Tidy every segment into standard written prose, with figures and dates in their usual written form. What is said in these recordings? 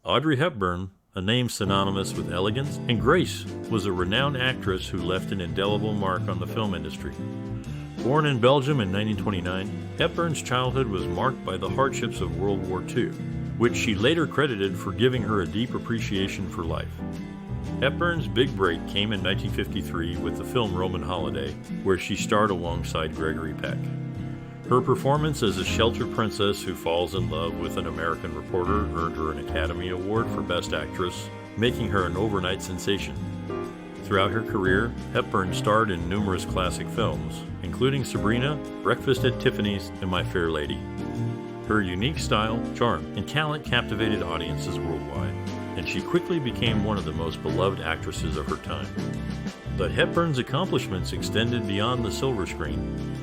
Audrey Hepburn, a name synonymous with elegance and grace, was a renowned actress who left an indelible mark on the film industry. Born in Belgium in 1929, Hepburn's childhood was marked by the hardships of World War II, which she later credited for giving her a deep appreciation for life. Hepburn's big break came in 1953 with the film Roman Holiday, where she starred alongside Gregory Peck. Her performance as a sheltered princess who falls in love with an American reporter earned her an Academy Award for Best Actress, making her an overnight sensation. Throughout her career, Hepburn starred in numerous classic films, including Sabrina, Breakfast at Tiffany's, and My Fair Lady. Her unique style, charm, and talent captivated audiences worldwide, and she quickly became one of the most beloved actresses of her time. But Hepburn's accomplishments extended beyond the silver screen.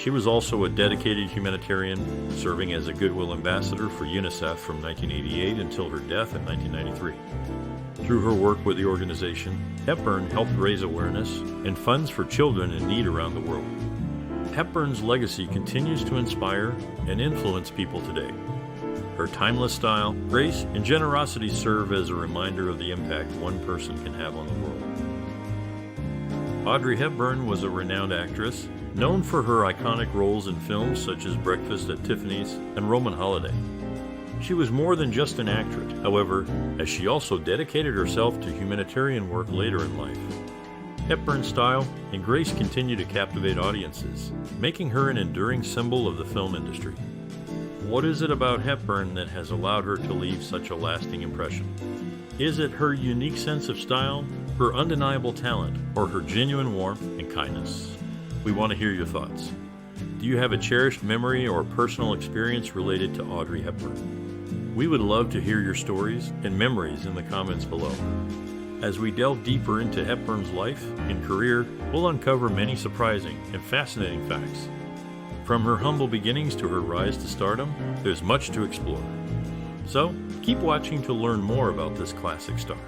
She was also a dedicated humanitarian, serving as a Goodwill Ambassador for UNICEF from 1988 until her death in 1993. Through her work with the organization, Hepburn helped raise awareness and funds for children in need around the world. Hepburn's legacy continues to inspire and influence people today. Her timeless style, grace, and generosity serve as a reminder of the impact one person can have on the world. Audrey Hepburn was a renowned actress, known for her iconic roles in films such as Breakfast at Tiffany's and Roman Holiday. She was more than just an actress, however, as she also dedicated herself to humanitarian work later in life. Hepburn's style and grace continue to captivate audiences, making her an enduring symbol of the film industry. What is it about Hepburn that has allowed her to leave such a lasting impression? Is it her unique sense of style, her undeniable talent, or her genuine warmth and kindness? We want to hear your thoughts. Do you have a cherished memory or personal experience related to Audrey Hepburn? We would love to hear your stories and memories in the comments below. As we delve deeper into Hepburn's life and career, we'll uncover many surprising and fascinating facts. From her humble beginnings to her rise to stardom, there's much to explore. So, keep watching to learn more about this classic star.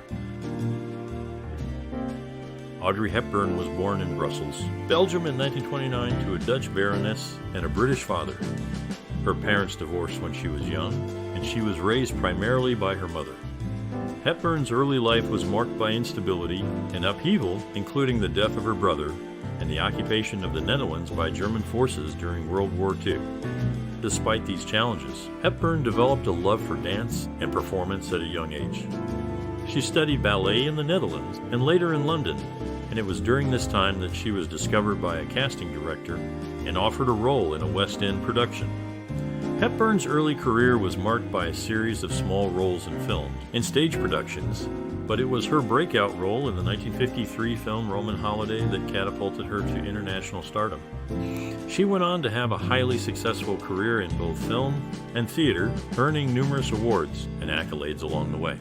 Audrey Hepburn was born in Brussels, Belgium in 1929 to a Dutch baroness and a British father. Her parents divorced when she was young, and she was raised primarily by her mother. Hepburn's early life was marked by instability and upheaval, including the death of her brother and the occupation of the Netherlands by German forces during World War II. Despite these challenges, Hepburn developed a love for dance and performance at a young age. She studied ballet in the Netherlands and later in London, and it was during this time that she was discovered by a casting director and offered a role in a West End production. Hepburn's early career was marked by a series of small roles in films and stage productions, but it was her breakout role in the 1953 film Roman Holiday that catapulted her to international stardom. She went on to have a highly successful career in both film and theater, earning numerous awards and accolades along the way.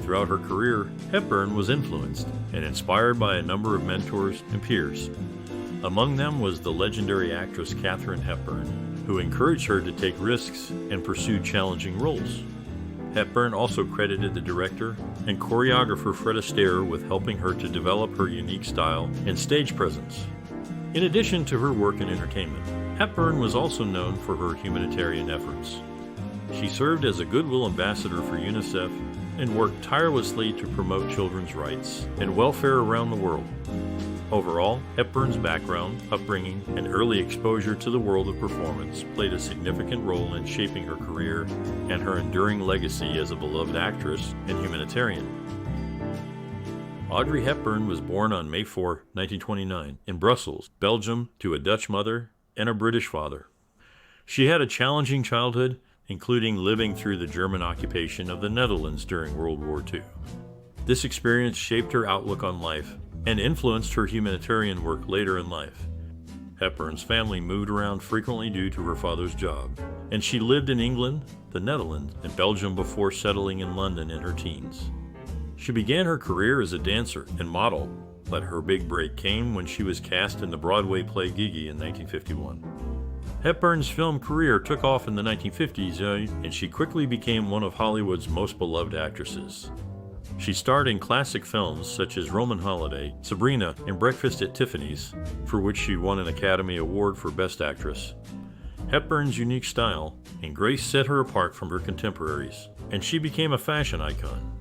Throughout her career, Hepburn was influenced and inspired by a number of mentors and peers. Among them was the legendary actress Katharine Hepburn, who encouraged her to take risks and pursue challenging roles. Hepburn also credited the director and choreographer Fred Astaire with helping her to develop her unique style and stage presence. In addition to her work in entertainment, Hepburn was also known for her humanitarian efforts. She served as a Goodwill Ambassador for UNICEF and worked tirelessly to promote children's rights and welfare around the world. Overall, Hepburn's background, upbringing, and early exposure to the world of performance played a significant role in shaping her career and her enduring legacy as a beloved actress and humanitarian. Audrey Hepburn was born on May 4, 1929, in Brussels, Belgium, to a Dutch mother and a British father. She had a challenging childhood, including living through the German occupation of the Netherlands during World War II. This experience shaped her outlook on life and influenced her humanitarian work later in life. Hepburn's family moved around frequently due to her father's job, and she lived in England, the Netherlands, and Belgium before settling in London in her teens. She began her career as a dancer and model, but her big break came when she was cast in the Broadway play Gigi in 1951. Hepburn's film career took off in the 1950s, and she quickly became one of Hollywood's most beloved actresses. She starred in classic films such as Roman Holiday, Sabrina, and Breakfast at Tiffany's, for which she won an Academy Award for Best Actress. Hepburn's unique style and grace set her apart from her contemporaries. and she became a fashion icon.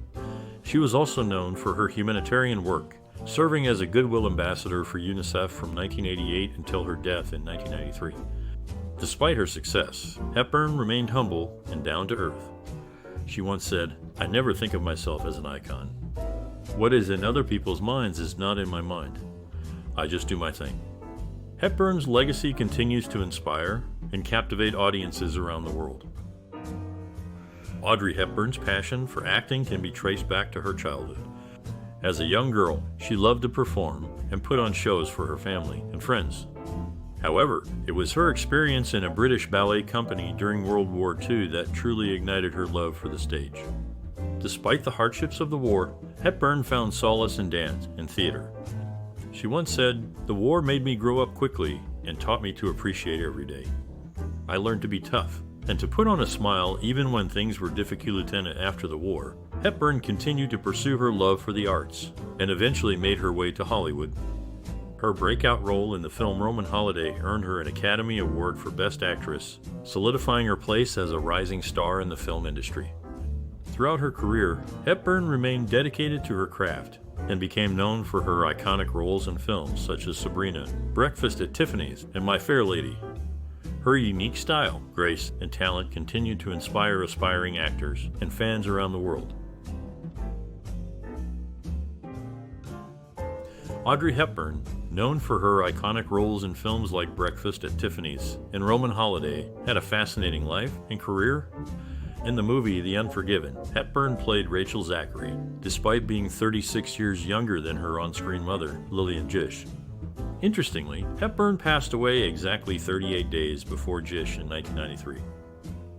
She was also known for her humanitarian work, serving as a Goodwill ambassador for UNICEF from 1988 until her death in 1993. Despite her success, Hepburn remained humble and down to earth. She once said, "I never think of myself as an icon. What is in other people's minds is not in my mind. I just do my thing." Hepburn's legacy continues to inspire and captivate audiences around the world. Audrey Hepburn's passion for acting can be traced back to her childhood. As a young girl, she loved to perform and put on shows for her family and friends. However, it was her experience in a British ballet company during World War II that truly ignited her love for the stage. Despite the hardships of the war, Hepburn found solace in dance and theater. She once said, "The war made me grow up quickly and taught me to appreciate every day. I learned to be tough and to put on a smile even when things were difficult after the war." Hepburn continued to pursue her love for the arts and eventually made her way to Hollywood. Her breakout role in the film Roman Holiday earned her an Academy Award for Best Actress, solidifying her place as a rising star in the film industry. Throughout her career, Hepburn remained dedicated to her craft and became known for her iconic roles in films such as Sabrina, Breakfast at Tiffany's, and My Fair Lady. Her unique style, grace, and talent continued to inspire aspiring actors and fans around the world. Audrey Hepburn, known for her iconic roles in films like Breakfast at Tiffany's and Roman Holiday, had a fascinating life and career. In the movie The Unforgiven, Hepburn played Rachel Zachary, despite being 36 years younger than her on-screen mother, Lillian Gish. Interestingly, Hepburn passed away exactly 38 days before Gish in 1993.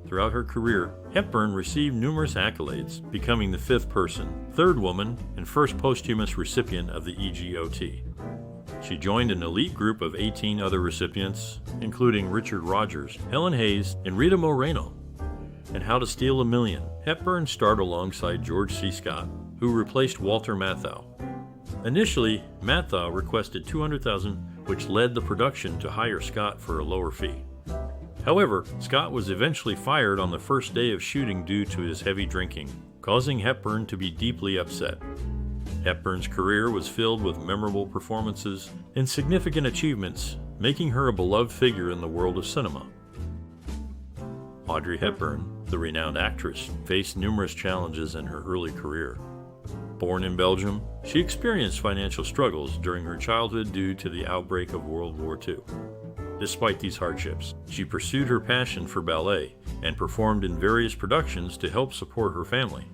Throughout her career, Hepburn received numerous accolades, becoming the fifth person, third woman, and first posthumous recipient of the EGOT. She joined an elite group of 18 other recipients, including Richard Rodgers, Helen Hayes, and Rita Moreno. In How to Steal a Million, Hepburn starred alongside George C. Scott, who replaced Walter Matthau. Initially, Matthau requested $200,000, which led the production to hire Scott for a lower fee. However, Scott was eventually fired on the first day of shooting due to his heavy drinking, causing Hepburn to be deeply upset. Hepburn's career was filled with memorable performances and significant achievements, making her a beloved figure in the world of cinema. Audrey Hepburn, the renowned actress, faced numerous challenges in her early career. Born in Belgium, she experienced financial struggles during her childhood due to the outbreak of World War II. Despite these hardships, she pursued her passion for ballet and performed in various productions to help support her family.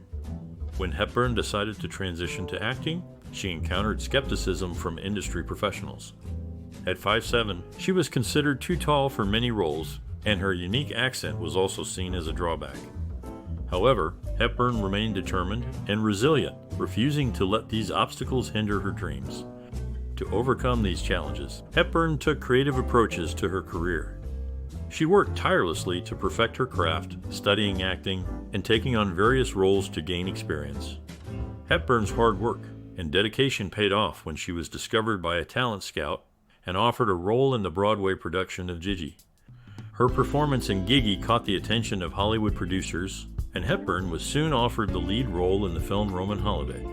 When Hepburn decided to transition to acting, she encountered skepticism from industry professionals. At 5'7", she was considered too tall for many roles, and her unique accent was also seen as a drawback. However, Hepburn remained determined and resilient, refusing to let these obstacles hinder her dreams. To overcome these challenges, Hepburn took creative approaches to her career. She worked tirelessly to perfect her craft, studying acting and taking on various roles to gain experience. Hepburn's hard work and dedication paid off when she was discovered by a talent scout and offered a role in the Broadway production of Gigi. Her performance in Gigi caught the attention of Hollywood producers, and Hepburn was soon offered the lead role in the film Roman Holiday.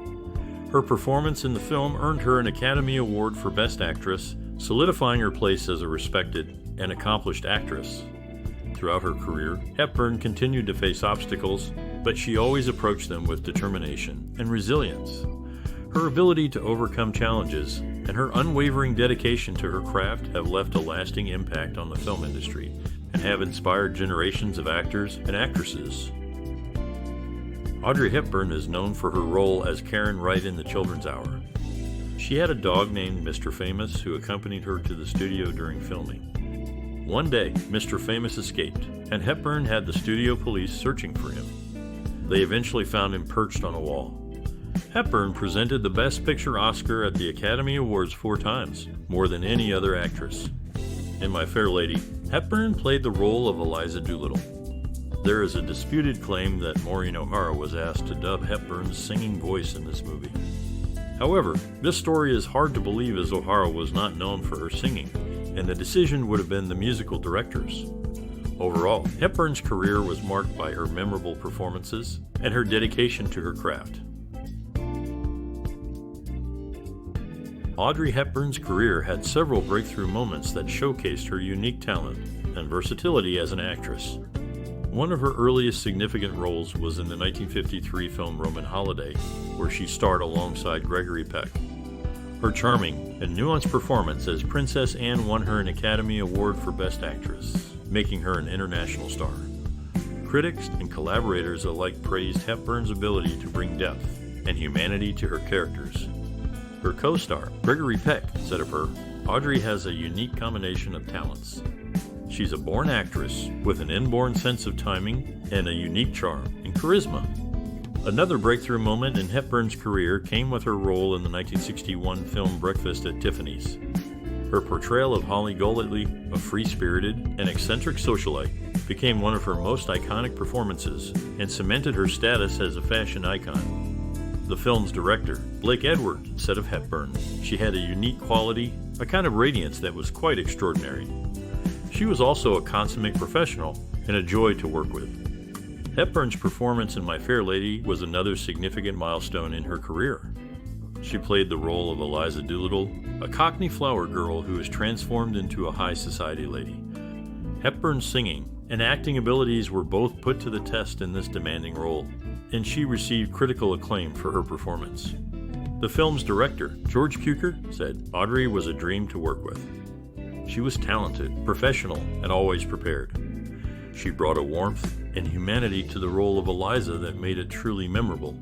Her performance in the film earned her an Academy Award for Best Actress, solidifying her place as a respected and accomplished actress. Throughout her career, Hepburn continued to face obstacles, but she always approached them with determination and resilience. Her ability to overcome challenges and her unwavering dedication to her craft have left a lasting impact on the film industry and have inspired generations of actors and actresses. Audrey Hepburn is known for her role as Karen Wright in The Children's Hour. She had a dog named Mr. Famous who accompanied her to the studio during filming. One day, Mr. Famous escaped, and Hepburn had the studio police searching for him. They eventually found him perched on a wall. Hepburn presented the Best Picture Oscar at the Academy Awards 4 times, more than any other actress. In My Fair Lady, Hepburn played the role of Eliza Doolittle. There is a disputed claim that Maureen O'Hara was asked to dub Hepburn's singing voice in this movie. However, this story is hard to believe as O'Hara was not known for her singing, and the decision would have been the musical director's. Overall, Hepburn's career was marked by her memorable performances and her dedication to her craft. Audrey Hepburn's career had several breakthrough moments that showcased her unique talent and versatility as an actress. One of her earliest significant roles was in the 1953 film Roman Holiday, where she starred alongside Gregory Peck. Her charming and nuanced performance as Princess Anne won her an Academy Award for Best Actress, making her an international star. Critics and collaborators alike praised Hepburn's ability to bring depth and humanity to her characters. Her co-star, Gregory Peck, said of her, "Audrey has a unique combination of talents. She's a born actress with an inborn sense of timing and a unique charm and charisma." Another breakthrough moment in Hepburn's career came with her role in the 1961 film Breakfast at Tiffany's. Her portrayal of Holly Golightly, a free-spirited and eccentric socialite, became one of her most iconic performances and cemented her status as a fashion icon. The film's director, Blake Edwards, said of Hepburn, "She had a unique quality, a kind of radiance that was quite extraordinary. She was also a consummate professional and a joy to work with." Hepburn's performance in My Fair Lady was another significant milestone in her career. She played the role of Eliza Doolittle, a Cockney flower girl who is transformed into a high society lady. Hepburn's singing and acting abilities were both put to the test in this demanding role, and she received critical acclaim for her performance. The film's director, George Cukor, said, "Audrey was a dream to work with. She was talented, professional, and always prepared. She brought a warmth and humanity to the role of Eliza that made it truly memorable."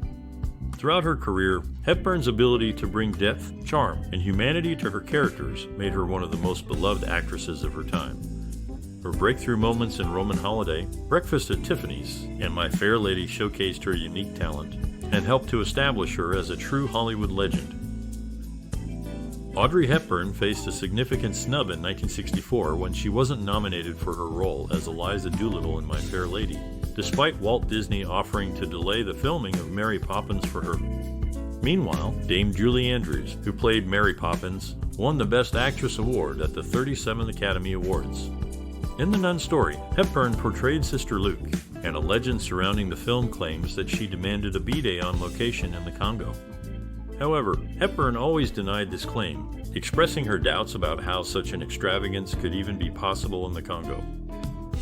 Throughout her career, Hepburn's ability to bring depth, charm, and humanity to her characters made her one of the most beloved actresses of her time. Her breakthrough moments in Roman Holiday, Breakfast at Tiffany's, and My Fair Lady showcased her unique talent and helped to establish her as a true Hollywood legend. Audrey Hepburn faced a significant snub in 1964 when she wasn't nominated for her role as Eliza Doolittle in My Fair Lady, despite Walt Disney offering to delay the filming of Mary Poppins for her. Meanwhile, Dame Julie Andrews, who played Mary Poppins, won the Best Actress award at the 37th Academy Awards. In The Nun story, Hepburn portrayed Sister Luke, and a legend surrounding the film claims that she demanded a B-day on location in the Congo. However, Hepburn always denied this claim, expressing her doubts about how such an extravagance could even be possible in the Congo.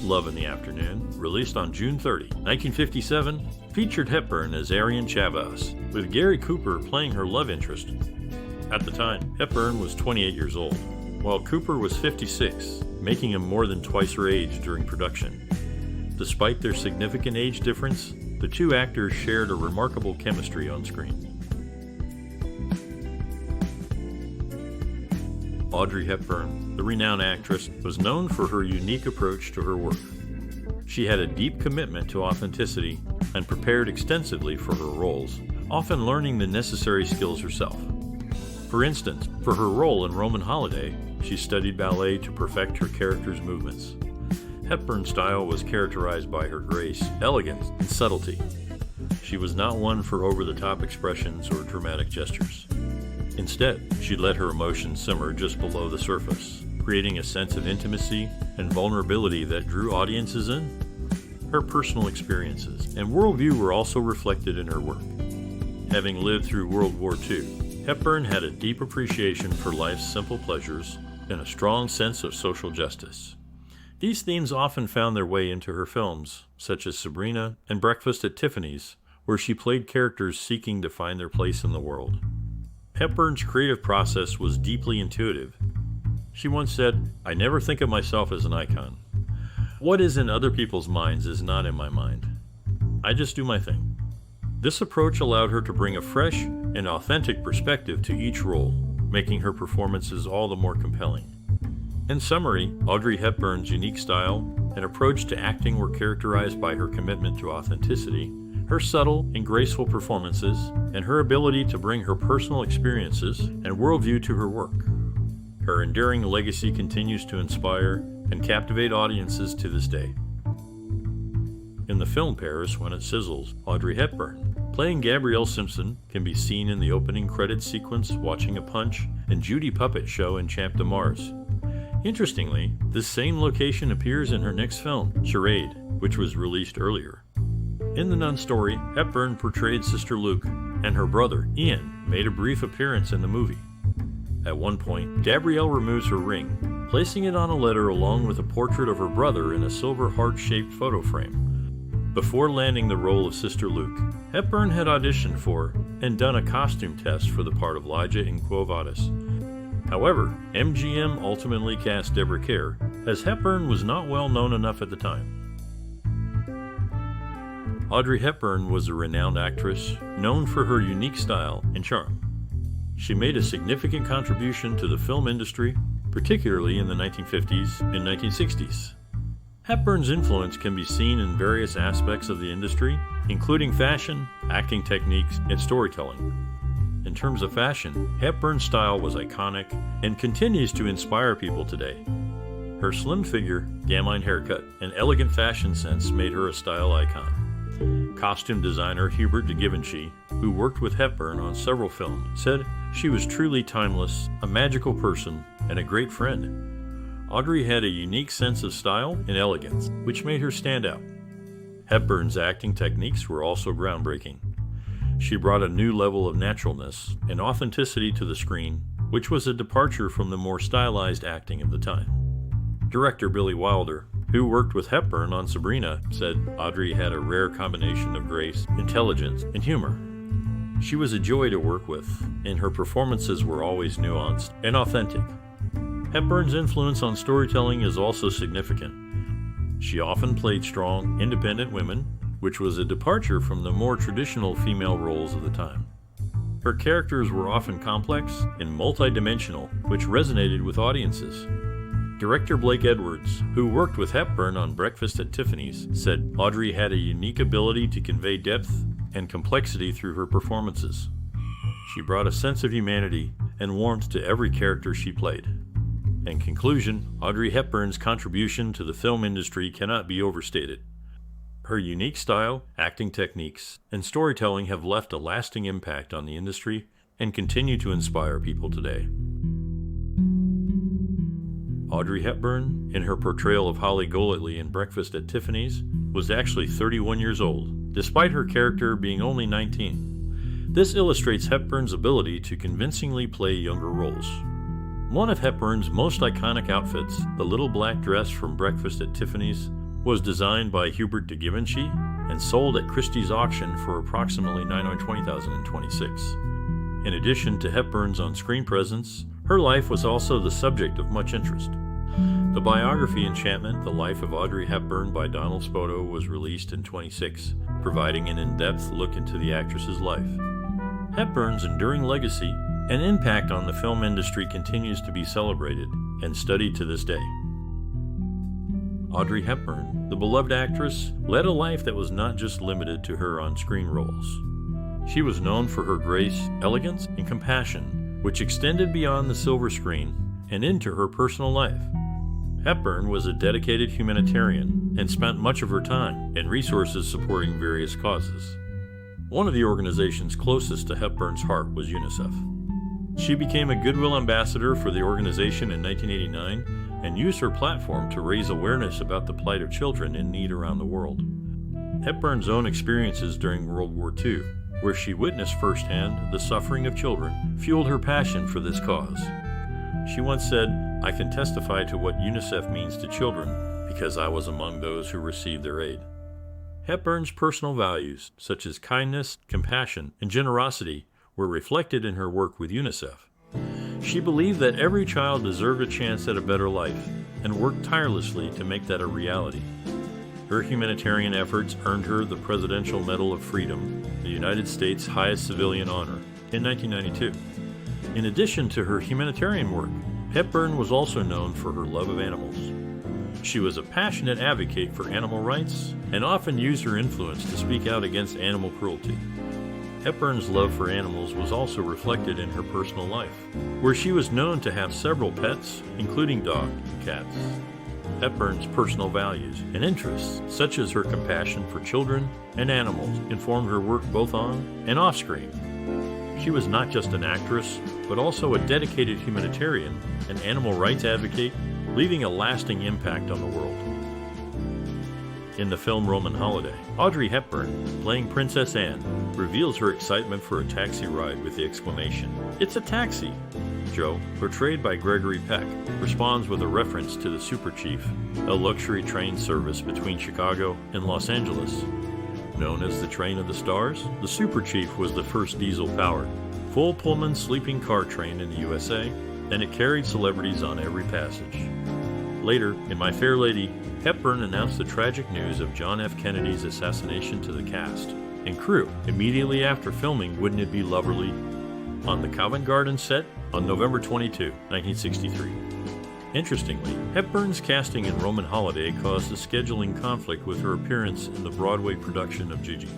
Love in the Afternoon, released on June 30, 1957, featured Hepburn as Arian Chavez, with Gary Cooper playing her love interest. At the time, Hepburn was 28 years old, while Cooper was 56, making him more than twice her age during production. Despite their significant age difference, the two actors shared a remarkable chemistry on screen. Audrey Hepburn, the renowned actress, was known for her unique approach to her work. She had a deep commitment to authenticity and prepared extensively for her roles, often learning the necessary skills herself. For instance, for her role in Roman Holiday, she studied ballet to perfect her character's movements. Hepburn's style was characterized by her grace, elegance, and subtlety. She was not one for over-the-top expressions or dramatic gestures. Instead, she let her emotions simmer just below the surface, creating a sense of intimacy and vulnerability that drew audiences in. Her personal experiences and worldview were also reflected in her work. Having lived through World War II, Hepburn had a deep appreciation for life's simple pleasures and a strong sense of social justice. These themes often found their way into her films, such as Sabrina and Breakfast at Tiffany's, where she played characters seeking to find their place in the world. Hepburn's creative process was deeply intuitive. She once said, "I never think of myself as an icon. What is in other people's minds is not in my mind. I just do my thing." This approach allowed her to bring a fresh and authentic perspective to each role, making her performances all the more compelling. In summary, Audrey Hepburn's unique style and approach to acting were characterized by her commitment to authenticity, her subtle and graceful performances, and her ability to bring her personal experiences and worldview to her work. Her enduring legacy continues to inspire and captivate audiences to this day. In the film Paris When It Sizzles, Audrey Hepburn, playing Gabrielle Simpson, can be seen in the opening credits sequence watching a Punch and Judy puppet show Enchant de Mars. Interestingly, this same location appears in her next film, Charade, which was released earlier. In the Nun story, Hepburn portrayed Sister Luke, and her brother, Ian, made a brief appearance in the movie. At one point, Gabrielle removes her ring, placing it on a letter along with a portrait of her brother in a silver heart-shaped photo frame. Before landing the role of Sister Luke, Hepburn had auditioned for and done a costume test for the part of Lyja in Quo Vadis. However, MGM ultimately cast Deborah Kerr, as Hepburn was not well known enough at the time. Audrey Hepburn was a renowned actress, known for her unique style and charm. She made a significant contribution to the film industry, particularly in the 1950s and 1960s. Hepburn's influence can be seen in various aspects of the industry, including fashion, acting techniques, and storytelling. In terms of fashion, Hepburn's style was iconic and continues to inspire people today. Her slim figure, gamine haircut, and elegant fashion sense made her a style icon. Costume designer Hubert de Givenchy, who worked with Hepburn on several films, said she was truly timeless, a magical person, and a great friend. Audrey had a unique sense of style and elegance, which made her stand out. Hepburn's acting techniques were also groundbreaking. She brought a new level of naturalness and authenticity to the screen, which was a departure from the more stylized acting of the time. Director Billy Wilder, who worked with Hepburn on Sabrina, said Audrey had a rare combination of grace, intelligence, and humor. She was a joy to work with, and her performances were always nuanced and authentic. Hepburn's influence on storytelling is also significant. She often played strong, independent women, which was a departure from the more traditional female roles of the time. Her characters were often complex and multidimensional, which resonated with audiences. Director Blake Edwards, who worked with Hepburn on Breakfast at Tiffany's, said Audrey had a unique ability to convey depth and complexity through her performances. She brought a sense of humanity and warmth to every character she played. In conclusion, Audrey Hepburn's contribution to the film industry cannot be overstated. Her unique style, acting techniques, and storytelling have left a lasting impact on the industry and continue to inspire people today. Audrey Hepburn, in her portrayal of Holly Golightly in Breakfast at Tiffany's, was actually 31 years old, despite her character being only 19. This illustrates Hepburn's ability to convincingly play younger roles. One of Hepburn's most iconic outfits, the little black dress from Breakfast at Tiffany's, was designed by Hubert de Givenchy and sold at Christie's auction for approximately $920,026. In addition to Hepburn's on-screen presence, her life was also the subject of much interest. The biography Enchantment, The Life of Audrey Hepburn by Donald Spoto was released in 2006, providing an in-depth look into the actress's life. Hepburn's enduring legacy and impact on the film industry continues to be celebrated and studied to this day. Audrey Hepburn, the beloved actress, led a life that was not just limited to her on-screen roles. She was known for her grace, elegance, and compassion, which extended beyond the silver screen and into her personal life. Hepburn was a dedicated humanitarian and spent much of her time and resources supporting various causes. One of the organizations closest to Hepburn's heart was UNICEF. She became a Goodwill Ambassador for the organization in 1989 and used her platform to raise awareness about the plight of children in need around the world. Hepburn's own experiences during World War II, where she witnessed firsthand the suffering of children, fueled her passion for this cause. She once said, "I can testify to what UNICEF means to children because I was among those who received their aid." Hepburn's personal values, such as kindness, compassion, and generosity, were reflected in her work with UNICEF. She believed that every child deserved a chance at a better life and worked tirelessly to make that a reality. Her humanitarian efforts earned her the Presidential Medal of Freedom, the United States' highest civilian honor, in 1992. In addition to her humanitarian work, Hepburn was also known for her love of animals. She was a passionate advocate for animal rights and often used her influence to speak out against animal cruelty. Hepburn's love for animals was also reflected in her personal life, where she was known to have several pets, including dogs and cats. Hepburn's personal values and interests, such as her compassion for children and animals, informed her work both on and off screen. She was not just an actress, but also a dedicated humanitarian, an animal rights advocate, leaving a lasting impact on the world. In the film Roman Holiday, Audrey Hepburn, playing Princess Anne, reveals her excitement for a taxi ride with the exclamation, "It's a taxi!" Joe, portrayed by Gregory Peck, responds with a reference to the Super Chief, a luxury train service between Chicago and Los Angeles. Known as the Train of the Stars, the Super Chief was the first diesel-powered, full Pullman sleeping car train in the USA, and it carried celebrities on every passage. Later, in My Fair Lady, Hepburn announced the tragic news of John F. Kennedy's assassination to the cast and crew immediately after filming Wouldn't It Be Loverly on the Covent Garden set on November 22, 1963. Interestingly, Hepburn's casting in Roman Holiday caused a scheduling conflict with her appearance in the Broadway production of Gigi.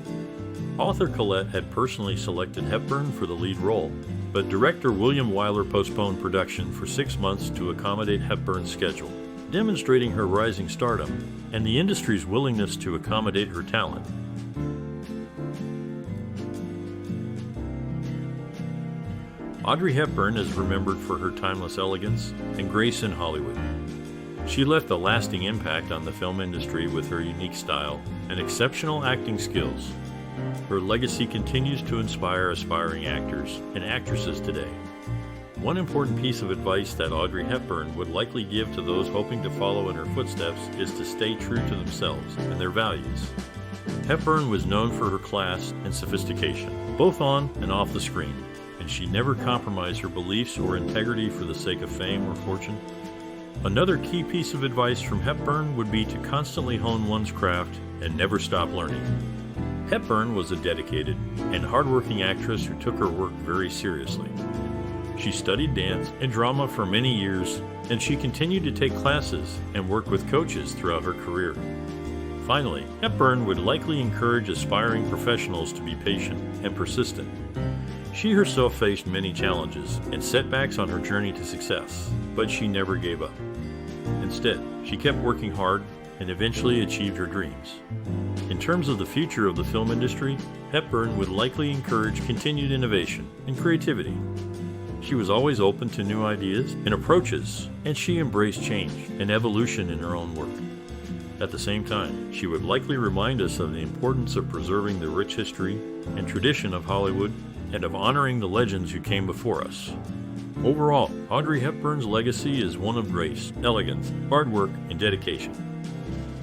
Author Collette had personally selected Hepburn for the lead role, but director William Wyler postponed production for 6 months to accommodate Hepburn's schedule, demonstrating her rising stardom and the industry's willingness to accommodate her talent. Audrey Hepburn is remembered for her timeless elegance and grace in Hollywood. She left a lasting impact on the film industry with her unique style and exceptional acting skills. Her legacy continues to inspire aspiring actors and actresses today. One important piece of advice that Audrey Hepburn would likely give to those hoping to follow in her footsteps is to stay true to themselves and their values. Hepburn was known for her class and sophistication, both on and off the screen, and she never compromised her beliefs or integrity for the sake of fame or fortune. Another key piece of advice from Hepburn would be to constantly hone one's craft and never stop learning. Hepburn was a dedicated and hardworking actress who took her work very seriously. She studied dance and drama for many years, and she continued to take classes and work with coaches throughout her career. Finally, Hepburn would likely encourage aspiring professionals to be patient and persistent. She herself faced many challenges and setbacks on her journey to success, but she never gave up. Instead, she kept working hard and eventually achieved her dreams. In terms of the future of the film industry, Hepburn would likely encourage continued innovation and creativity. She was always open to new ideas and approaches, and she embraced change and evolution in her own work. At the same time, she would likely remind us of the importance of preserving the rich history and tradition of Hollywood and of honoring the legends who came before us. Overall, Audrey Hepburn's legacy is one of grace, elegance, hard work, and dedication.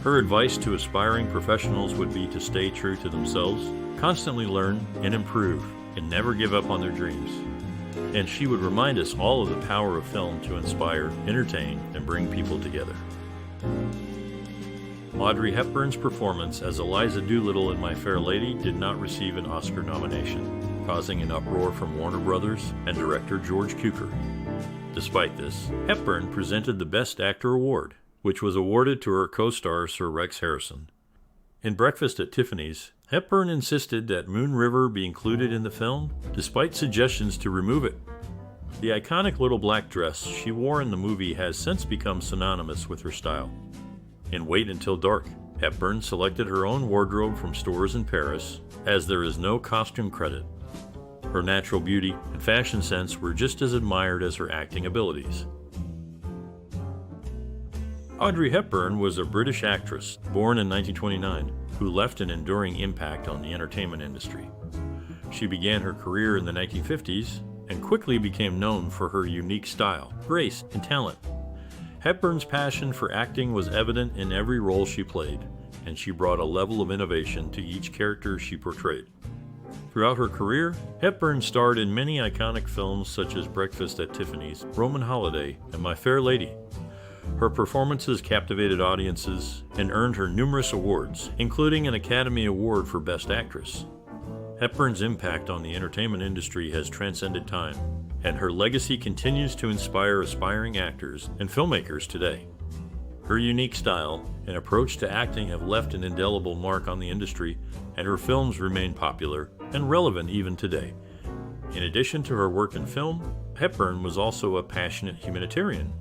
Her advice to aspiring professionals would be to stay true to themselves, constantly learn and improve, and never give up on their dreams. And she would remind us all of the power of film to inspire, entertain, and bring people together. Audrey Hepburn's performance as Eliza Doolittle in My Fair Lady did not receive an Oscar nomination, causing an uproar from Warner Brothers and director George Cukor. Despite this, Hepburn presented the Best Actor award, which was awarded to her co-star Sir Rex Harrison. In Breakfast at Tiffany's, Hepburn insisted that Moon River be included in the film, despite suggestions to remove it. The iconic little black dress she wore in the movie has since become synonymous with her style. In Wait Until Dark, Hepburn selected her own wardrobe from stores in Paris, as there is no costume credit. Her natural beauty and fashion sense were just as admired as her acting abilities. Audrey Hepburn was a British actress, born in 1929, who left an enduring impact on the entertainment industry. She began her career in the 1950s and quickly became known for her unique style, grace, and talent. Hepburn's passion for acting was evident in every role she played, and she brought a level of innovation to each character she portrayed. Throughout her career, Hepburn starred in many iconic films such as Breakfast at Tiffany's, Roman Holiday, and My Fair Lady. Her performances captivated audiences and earned her numerous awards, including an Academy Award for Best Actress. Hepburn's impact on the entertainment industry has transcended time, and her legacy continues to inspire aspiring actors and filmmakers today. Her unique style and approach to acting have left an indelible mark on the industry, and her films remain popular and relevant even today. In addition to her work in film, Hepburn was also a passionate humanitarian.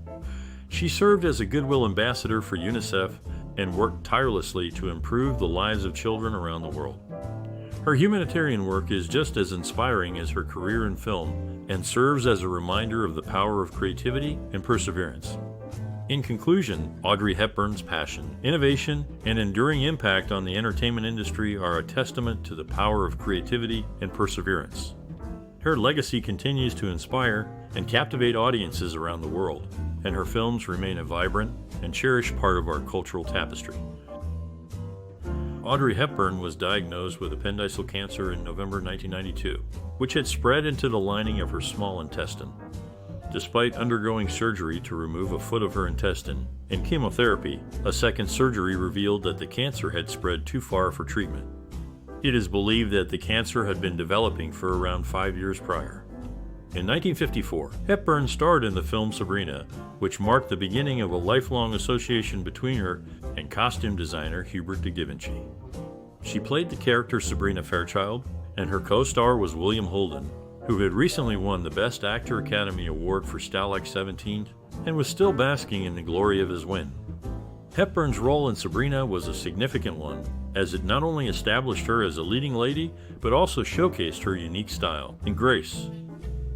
She served as a Goodwill ambassador for UNICEF and worked tirelessly to improve the lives of children around the world. Her humanitarian work is just as inspiring as her career in film and serves as a reminder of the power of creativity and perseverance. In conclusion, Audrey Hepburn's passion, innovation, and enduring impact on the entertainment industry are a testament to the power of creativity and perseverance. Her legacy continues to inspire and captivate audiences around the world, and her films remain a vibrant and cherished part of our cultural tapestry. Audrey Hepburn was diagnosed with appendiceal cancer in November 1992, which had spread into the lining of her small intestine. Despite undergoing surgery to remove a foot of her intestine and chemotherapy, a second surgery revealed that the cancer had spread too far for treatment. It is believed that the cancer had been developing for around 5 years prior. In 1954, Hepburn starred in the film Sabrina, which marked the beginning of a lifelong association between her and costume designer Hubert de Givenchy. She played the character Sabrina Fairchild, and her co-star was William Holden, who had recently won the Best Actor Academy Award for Stalag 17 and was still basking in the glory of his win. Hepburn's role in Sabrina was a significant one, as it not only established her as a leading lady, but also showcased her unique style and grace.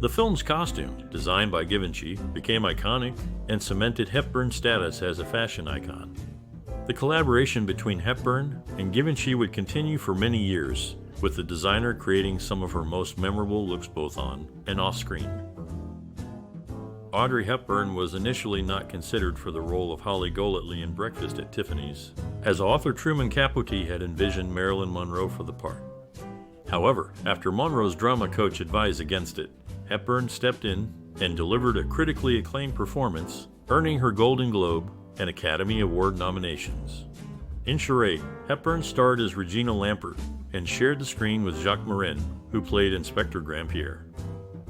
The film's costume, designed by Givenchy, became iconic and cemented Hepburn's status as a fashion icon. The collaboration between Hepburn and Givenchy would continue for many years, with the designer creating some of her most memorable looks both on and off-screen. Audrey Hepburn was initially not considered for the role of Holly Golightly in Breakfast at Tiffany's, as author Truman Capote had envisioned Marilyn Monroe for the part. However, after Monroe's drama coach advised against it, Hepburn stepped in and delivered a critically acclaimed performance, earning her Golden Globe and Academy Award nominations. In Charade, Hepburn starred as Regina Lampert and shared the screen with Jacques Marin, who played Inspector Grandpierre.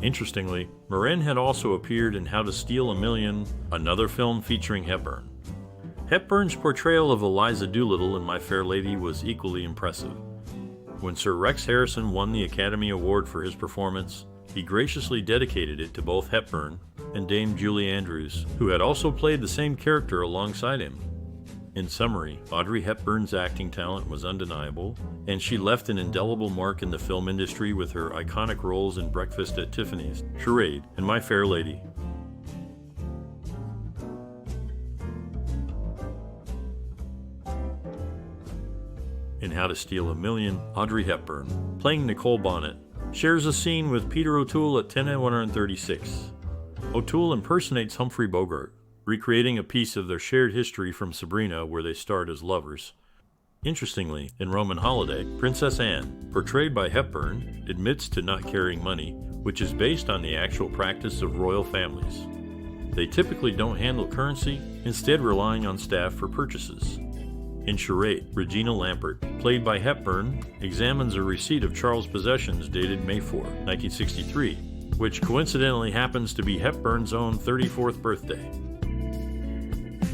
Interestingly, Marian had also appeared in How to Steal a Million, another film featuring Hepburn. Hepburn's portrayal of Eliza Doolittle in My Fair Lady was equally impressive. When Sir Rex Harrison won the Academy Award for his performance, he graciously dedicated it to both Hepburn and Dame Julie Andrews, who had also played the same character alongside him. In summary, Audrey Hepburn's acting talent was undeniable, and she left an indelible mark in the film industry with her iconic roles in Breakfast at Tiffany's, Charade, and My Fair Lady. In How to Steal a Million, Audrey Hepburn, playing Nicole Bonnet, shares a scene with Peter O'Toole at 10:136. O'Toole impersonates Humphrey Bogart, recreating a piece of their shared history from Sabrina where they starred as lovers. Interestingly, in Roman Holiday, Princess Anne, portrayed by Hepburn, admits to not carrying money, which is based on the actual practice of royal families. They typically don't handle currency, instead relying on staff for purchases. In Charade, Regina Lampert, played by Hepburn, examines a receipt of Charles' possessions dated May 4, 1963, which coincidentally happens to be Hepburn's own 34th birthday.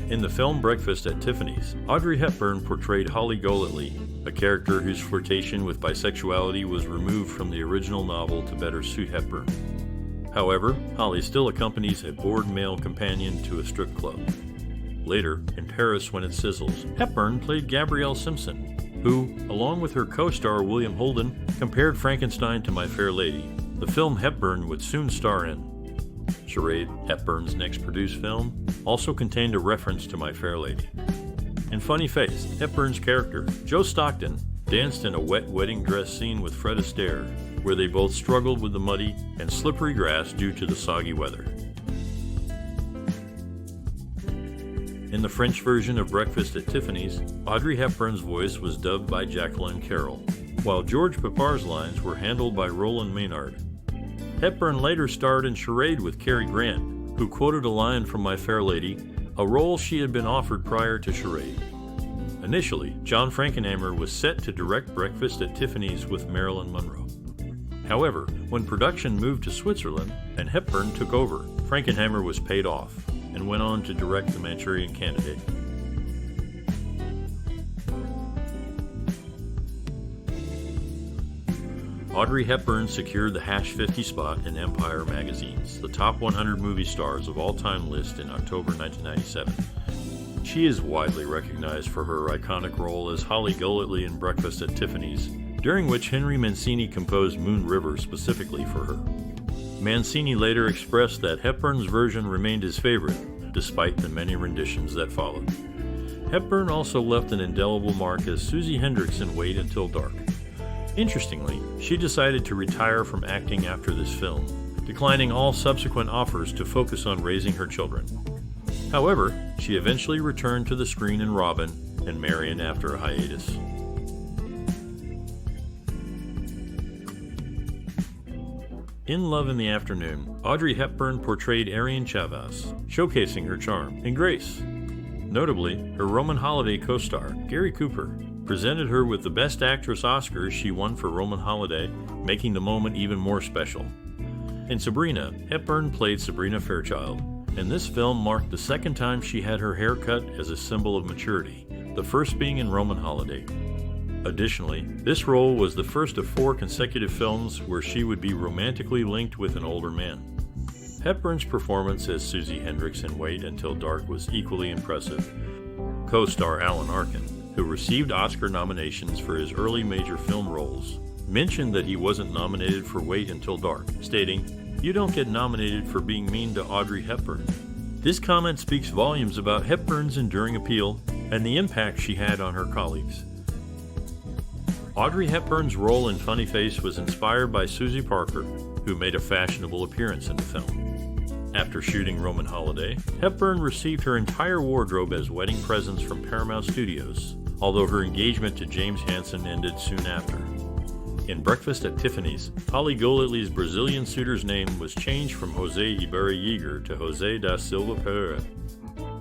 In the film Breakfast at Tiffany's, Audrey Hepburn portrayed Holly Golightly, a character whose flirtation with bisexuality was removed from the original novel to better suit Hepburn. However, Holly still accompanies a bored male companion to a strip club. Later, in Paris when it Sizzles, Hepburn played Gabrielle Simpson, who, along with her co-star William Holden, compared Frankenstein to My Fair Lady, the film Hepburn would soon star in. Charade, Hepburn's next produced film, also contained a reference to My Fair Lady. In Funny Face, Hepburn's character, Joe Stockton, danced in a wet wedding dress scene with Fred Astaire, where they both struggled with the muddy and slippery grass due to the soggy weather. In the French version of Breakfast at Tiffany's, Audrey Hepburn's voice was dubbed by Jacqueline Carroll, while George Pepar's lines were handled by Roland Maynard. Hepburn later starred in Charade with Cary Grant, who quoted a line from My Fair Lady, a role she had been offered prior to Charade. Initially, John Frankenheimer was set to direct Breakfast at Tiffany's with Marilyn Monroe. However, when production moved to Switzerland and Hepburn took over, Frankenheimer was paid off and went on to direct The Manchurian Candidate. Audrey Hepburn secured the Hash 50 spot in Empire magazine's The Top 100 Movie Stars of All Time list in October 1997. She is widely recognized for her iconic role as Holly Golightly in Breakfast at Tiffany's, during which Henry Mancini composed Moon River specifically for her. Mancini later expressed that Hepburn's version remained his favorite, despite the many renditions that followed. Hepburn also left an indelible mark as Susie Hendricks in Wait Until Dark. Interestingly, she decided to retire from acting after this film, declining all subsequent offers to focus on raising her children. However, she eventually returned to the screen in Robin and Marian after a hiatus. In Love in the Afternoon, Audrey Hepburn portrayed Arian Chavez, showcasing her charm and grace. Notably, her Roman Holiday co-star, Gary Cooper, presented her with the Best Actress Oscar she won for Roman Holiday, making the moment even more special. In Sabrina, Hepburn played Sabrina Fairchild, and this film marked the second time she had her hair cut as a symbol of maturity, the first being in Roman Holiday. Additionally, this role was the first of 4 consecutive films where she would be romantically linked with an older man. Hepburn's performance as Susie Hendricks in Wait Until Dark was equally impressive. Co-star Alan Arkin, who received Oscar nominations for his early major film roles, mentioned that he wasn't nominated for Wait Until Dark, stating, "You don't get nominated for being mean to Audrey Hepburn." This comment speaks volumes about Hepburn's enduring appeal and the impact she had on her colleagues. Audrey Hepburn's role in Funny Face was inspired by Susie Parker, who made a fashionable appearance in the film. After shooting Roman Holiday, Hepburn received her entire wardrobe as wedding presents from Paramount Studios, although her engagement to James Hansen ended soon after. In Breakfast at Tiffany's, Holly Golightly's Brazilian suitor's name was changed from Jose Ibarra Yeager to Jose da Silva Pereira.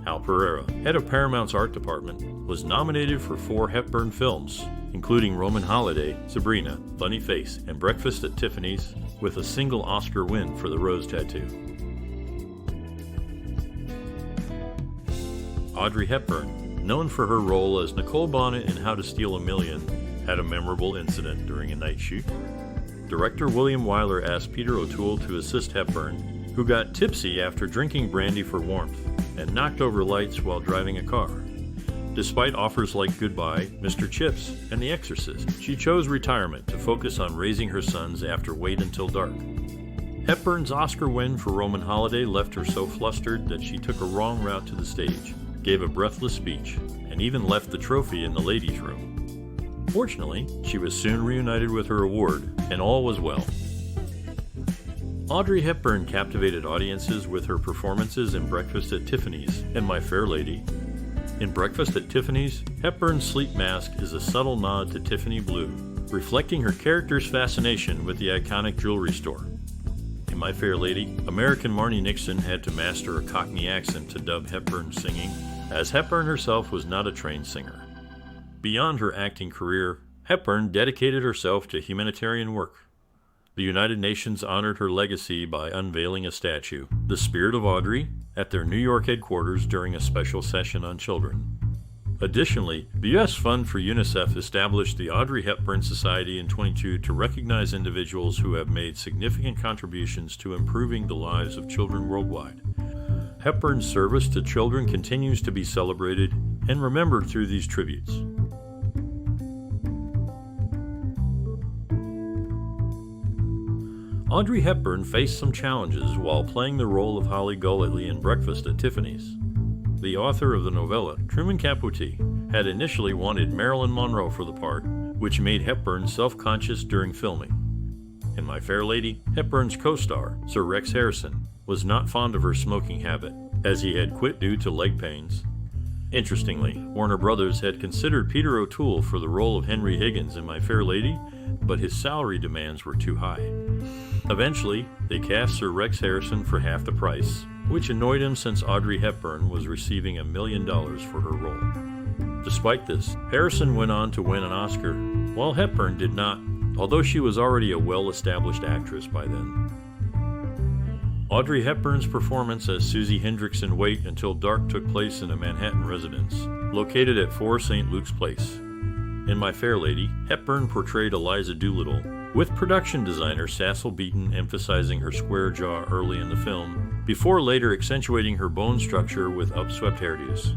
Hal Pereira, head of Paramount's art department, was nominated for 4 Hepburn films, including Roman Holiday, Sabrina, Funny Face, and Breakfast at Tiffany's, with a single Oscar win for The Rose Tattoo. Audrey Hepburn, known for her role as Nicole Bonnet in How to Steal a Million, had a memorable incident during a night shoot. Director William Wyler asked Peter O'Toole to assist Hepburn, who got tipsy after drinking brandy for warmth and knocked over lights while driving a car. Despite offers like Goodbye, Mr. Chips, and The Exorcist, she chose retirement to focus on raising her sons after Wait Until Dark. Hepburn's Oscar win for Roman Holiday left her so flustered that she took a wrong route to the stage, gave a breathless speech, and even left the trophy in the ladies' room. Fortunately, she was soon reunited with her award, and all was well. Audrey Hepburn captivated audiences with her performances in Breakfast at Tiffany's and My Fair Lady. In Breakfast at Tiffany's, Hepburn's sleep mask is a subtle nod to Tiffany Blue, reflecting her character's fascination with the iconic jewelry store. In My Fair Lady, American Marni Nixon had to master a Cockney accent to dub Hepburn singing, as Hepburn herself was not a trained singer. Beyond her acting career, Hepburn dedicated herself to humanitarian work. The United Nations honored her legacy by unveiling a statue, The Spirit of Audrey, at their New York headquarters during a special session on children. Additionally, the U.S. Fund for UNICEF established the Audrey Hepburn Society in 2022 to recognize individuals who have made significant contributions to improving the lives of children worldwide. Hepburn's service to children continues to be celebrated and remembered through these tributes. Audrey Hepburn faced some challenges while playing the role of Holly Golightly in Breakfast at Tiffany's. The author of the novella, Truman Capote, had initially wanted Marilyn Monroe for the part, which made Hepburn self-conscious during filming. In My Fair Lady, Hepburn's co-star, Sir Rex Harrison, was not fond of her smoking habit, as he had quit due to leg pains. Interestingly, Warner Brothers had considered Peter O'Toole for the role of Henry Higgins in My Fair Lady, but his salary demands were too high. Eventually, they cast Sir Rex Harrison for half the price, which annoyed him since Audrey Hepburn was receiving $1 million for her role. Despite this, Harrison went on to win an Oscar, while Hepburn did not, although she was already a well-established actress by then. Audrey Hepburn's performance as Susie Hendricks in Wait Until Dark took place in a Manhattan residence, located at 4 St. Luke's Place. In My Fair Lady, Hepburn portrayed Eliza Doolittle, with production designer Cecil Beaton emphasizing her square jaw early in the film, before later accentuating her bone structure with upswept hairdos.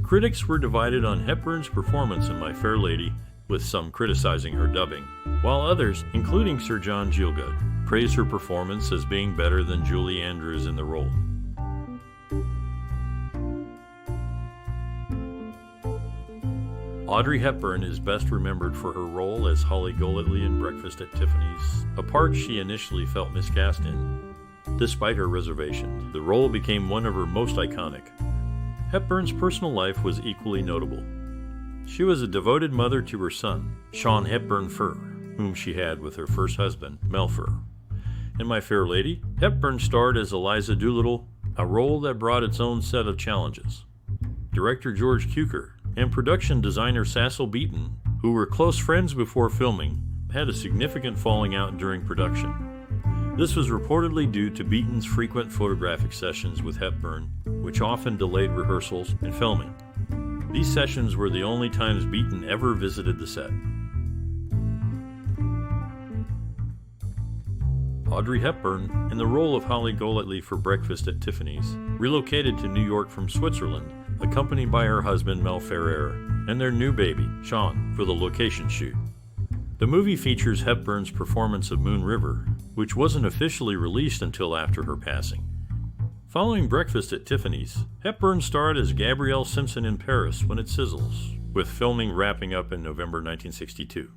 Critics were divided on Hepburn's performance in My Fair Lady, with some criticizing her dubbing, while others, including Sir John Gielgud, praised her performance as being better than Julie Andrews in the role. Audrey Hepburn is best remembered for her role as Holly Golightly in Breakfast at Tiffany's, a part she initially felt miscast in. Despite her reservations, the role became one of her most iconic. Hepburn's personal life was equally notable. She was a devoted mother to her son, Sean Hepburn Furr, whom she had with her first husband, Mel Furr. In My Fair Lady, Hepburn starred as Eliza Doolittle, a role that brought its own set of challenges. Director George Cukor and production designer Cecil Beaton, who were close friends before filming, had a significant falling out during production. This was reportedly due to Beaton's frequent photographic sessions with Hepburn, which often delayed rehearsals and filming. These sessions were the only times Beaton ever visited the set. Audrey Hepburn, in the role of Holly Golightly for Breakfast at Tiffany's, relocated to New York from Switzerland, accompanied by her husband Mel Ferrer and their new baby, Sean, for the location shoot. The movie features Hepburn's performance of Moon River, which wasn't officially released until after her passing. Following Breakfast at Tiffany's, Hepburn starred as Gabrielle Simpson in Paris when it Sizzles, with filming wrapping up in November 1962.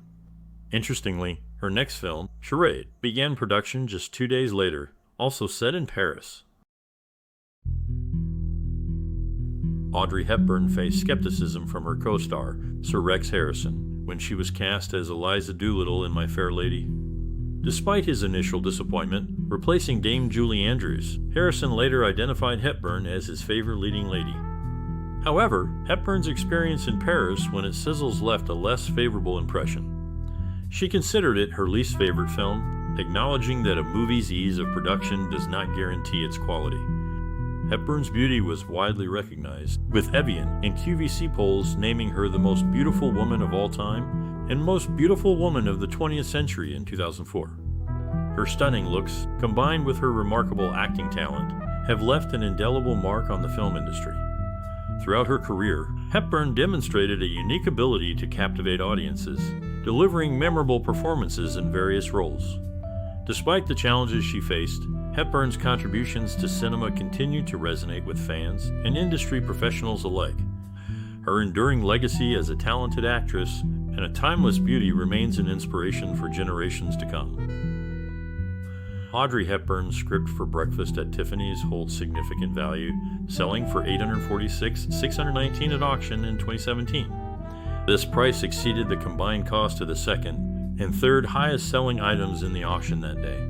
Interestingly, her next film, Charade, began production just 2 days later, also set in Paris. Audrey Hepburn faced skepticism from her co-star, Sir Rex Harrison, when she was cast as Eliza Doolittle in My Fair Lady. Despite his initial disappointment, replacing Dame Julie Andrews, Harrison later identified Hepburn as his favorite leading lady. However, Hepburn's experience in Paris when it Sizzles left a less favorable impression. She considered it her least favorite film, acknowledging that a movie's ease of production does not guarantee its quality. Hepburn's beauty was widely recognized, with Evian and QVC polls naming her the most beautiful woman of all time and most beautiful woman of the 20th century in 2004. Her stunning looks, combined with her remarkable acting talent, have left an indelible mark on the film industry. Throughout her career, Hepburn demonstrated a unique ability to captivate audiences, delivering memorable performances in various roles. Despite the challenges she faced, Hepburn's contributions to cinema continue to resonate with fans and industry professionals alike. Her enduring legacy as a talented actress and a timeless beauty remains an inspiration for generations to come. Audrey Hepburn's script for Breakfast at Tiffany's holds significant value, selling for $846,619 at auction in 2017. This price exceeded the combined cost of the second and third highest selling items in the auction that day.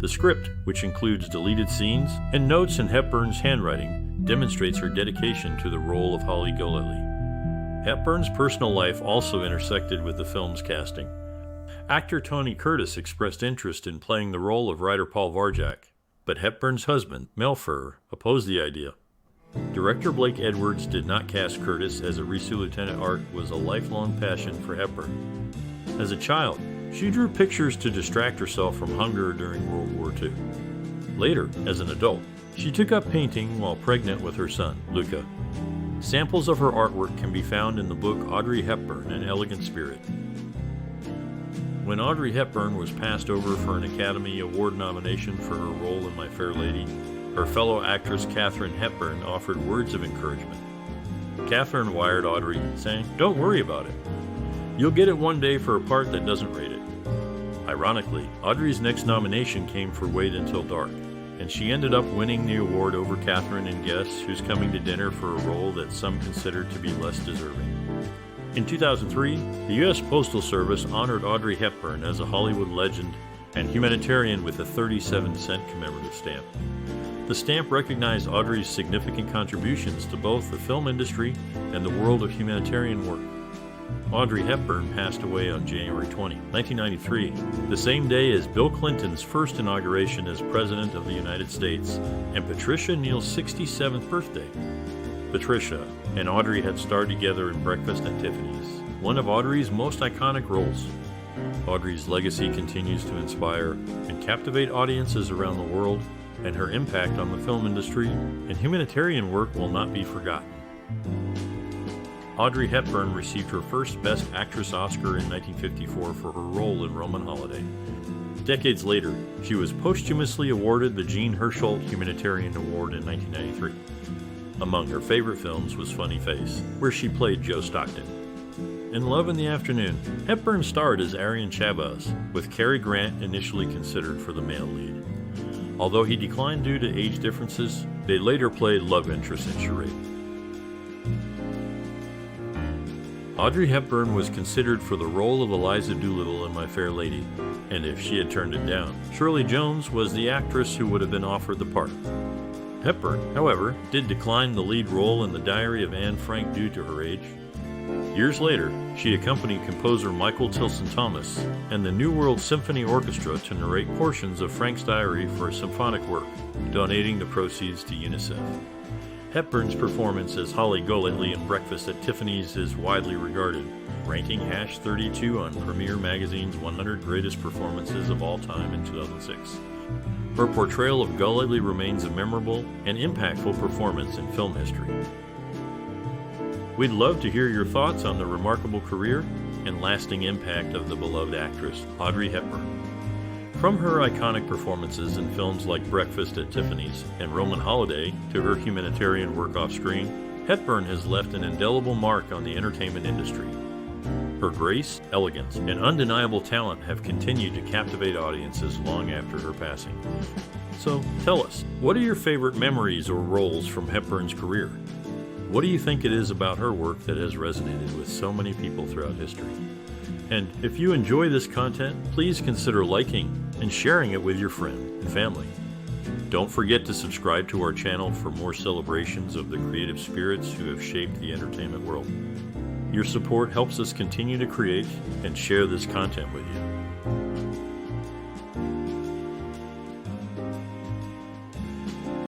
The script, which includes deleted scenes and notes in Hepburn's handwriting, demonstrates her dedication to the role of Holly Golightly. Hepburn's personal life also intersected with the film's casting. Actor Tony Curtis expressed interest in playing the role of writer Paul Varjak, but Hepburn's husband, Mel Furr, opposed the idea. Director Blake Edwards did not cast Curtis, as a Risu Lieutenant arc was a lifelong passion for Hepburn. As a child, she drew pictures to distract herself from hunger during World War II. Later, as an adult, she took up painting while pregnant with her son, Luca. Samples of her artwork can be found in the book Audrey Hepburn, An Elegant Spirit. When Audrey Hepburn was passed over for an Academy Award nomination for her role in My Fair Lady, her fellow actress Katharine Hepburn offered words of encouragement. Katharine wired Audrey, saying, "Don't worry about it. You'll get it one day for a part that doesn't rate it." Ironically, Audrey's next nomination came for Wait Until Dark, and she ended up winning the award over Katharine in Guess, who's coming to dinner for a role that some consider to be less deserving. In 2003, the U.S. Postal Service honored Audrey Hepburn as a Hollywood legend and humanitarian with a 37-cent commemorative stamp. The stamp recognized Audrey's significant contributions to both the film industry and the world of humanitarian work. Audrey Hepburn passed away on January 20, 1993, the same day as Bill Clinton's first inauguration as President of the United States and Patricia Neal's 67th birthday. Patricia and Audrey had starred together in Breakfast at Tiffany's, one of Audrey's most iconic roles. Audrey's legacy continues to inspire and captivate audiences around the world, and her impact on the film industry and humanitarian work will not be forgotten. Audrey Hepburn received her first Best Actress Oscar in 1954 for her role in Roman Holiday. Decades later, she was posthumously awarded the Jean Hersholt Humanitarian Award in 1993. Among her favorite films was Funny Face, where she played Joe Stockton. In Love in the Afternoon, Hepburn starred as Arian Chavez, with Cary Grant initially considered for the male lead. Although he declined due to age differences, they later played love interest in Charade. Audrey Hepburn was considered for the role of Eliza Doolittle in My Fair Lady, and if she had turned it down, Shirley Jones was the actress who would have been offered the part. Hepburn, however, did decline the lead role in The Diary of Anne Frank due to her age. Years later, she accompanied composer Michael Tilson Thomas and the New World Symphony Orchestra to narrate portions of Frank's diary for a symphonic work, donating the proceeds to UNICEF. Hepburn's performance as Holly Golightly in Breakfast at Tiffany's is widely regarded, ranking #32 on Premiere Magazine's 100 Greatest Performances of All Time in 2006. Her portrayal of Golightly remains a memorable and impactful performance in film history. We'd love to hear your thoughts on the remarkable career and lasting impact of the beloved actress Audrey Hepburn. From her iconic performances in films like Breakfast at Tiffany's and Roman Holiday to her humanitarian work off-screen, Hepburn has left an indelible mark on the entertainment industry. Her grace, elegance, and undeniable talent have continued to captivate audiences long after her passing. So tell us, what are your favorite memories or roles from Hepburn's career? What do you think it is about her work that has resonated with so many people throughout history? And if you enjoy this content, please consider liking and sharing it with your friend and family. Don't forget to subscribe to our channel for more celebrations of the creative spirits who have shaped the entertainment world. Your support helps us continue to create and share this content with you.